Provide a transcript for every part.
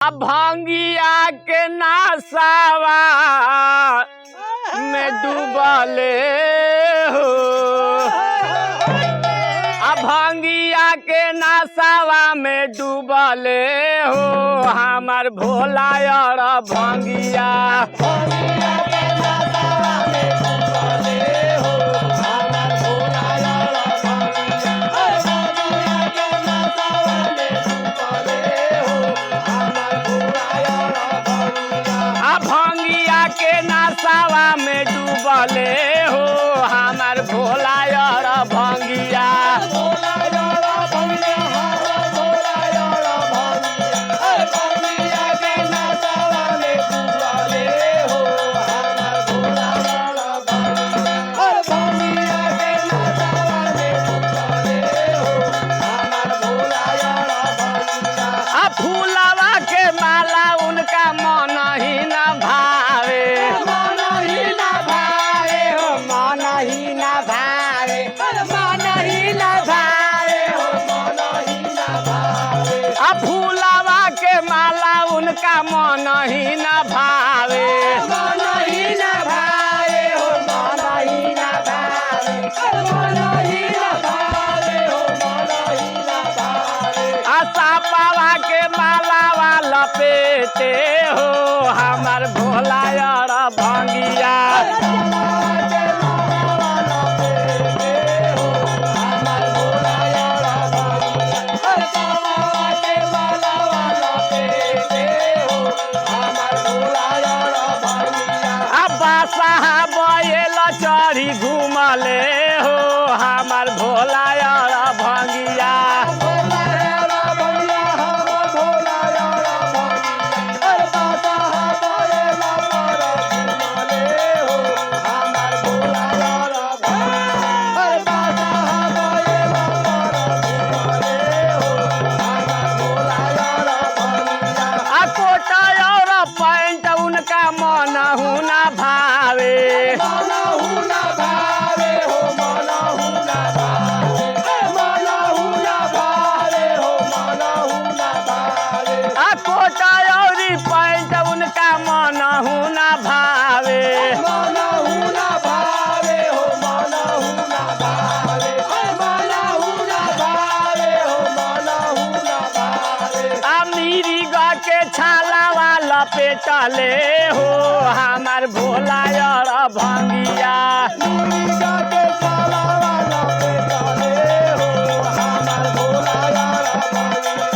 भांगिया के नासावा में डूबले हो। भांगिया के नासावा में डूबले हो हमार भोला और भांगिया। भांगिया के नासावा में डूबले हो हमार भोला और भांगिया। फूलवा के माला उनका मन ही न भावे, मन ही न भावे हो, मन ही न भावे, मन ही न भावे हो, मन ही न भावे। फूलवा के माला उनका मन ही न भावे, मन ही न भावे हो, मन ही न भावे, मन ही न भावे हो, मन ही न भावे। सापावा के मालावा लपेटे हो हमार भोला और भांगिया। बासा बैल चढ़ी घूमले हो हमार भोला और भांगिया। कोटा और पैंट उनका मन हुना भावे, मन हुना भावे हो, मन हुना भावे, मन हुना भावे हो, मन हुना भावे। कोटा और पैंट उनका मन हुना भावे, मन हुना भावे हो, मन हुना भावे, मन हुना भावे हो, मन हुना भावे। मिरिग के छालावा लपेटले हो हमार भोला और भांगिया। मिरिगा के छालावा लपेटले हो हमार भोला और भांगिया।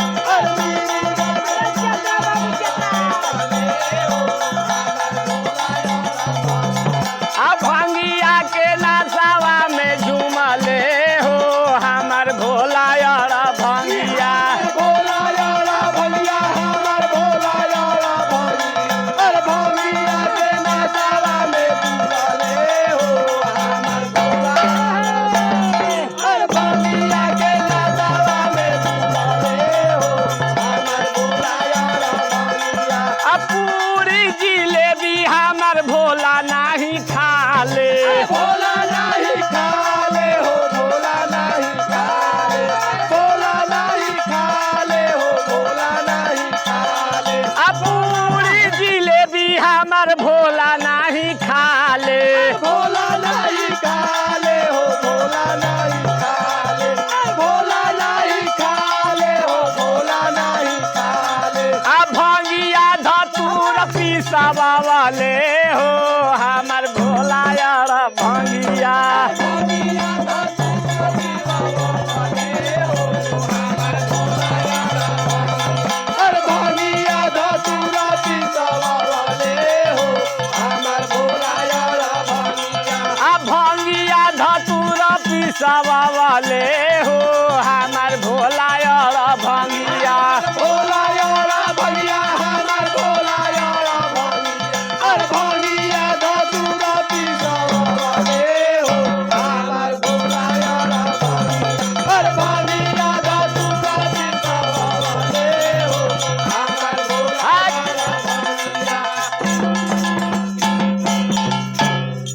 मिरिगा के छालावा लपेटले हो हमार भोला और भांगिया। भांगिया के नासावा में झूमले हो हमार भोला और भांगिया। भोला और भांगिया, हमार भोला और भांगिया। भांगिया के नासावा में डूबले हो हमार भोला। भांगिया के नासावा में डूबले हो हमार भोला और भांगिया। पूरी जिलेबी हमार भोला नाही खाले, भोला नहीं खाले हो, भोला नहीं खाले, भोला नहीं खाले हो, भोला नहीं खाले। पूरी जिलेबी हमार भोला नाही खाले। भोला नहीं खाले हो, भोला नहीं खाले, भोला नहीं खाले हो, भोला नहीं खाले। भांगिया धतूर पिसावा वाले हो हमार भोला और भांगिया। भांगिया धतूर पिसावा वाले हो हमार भोला और भांगिया। भांगिया धतूर पिसावा वाले हो हमार भोला और भांगिया। भांगिया धतूर पिसावा वाले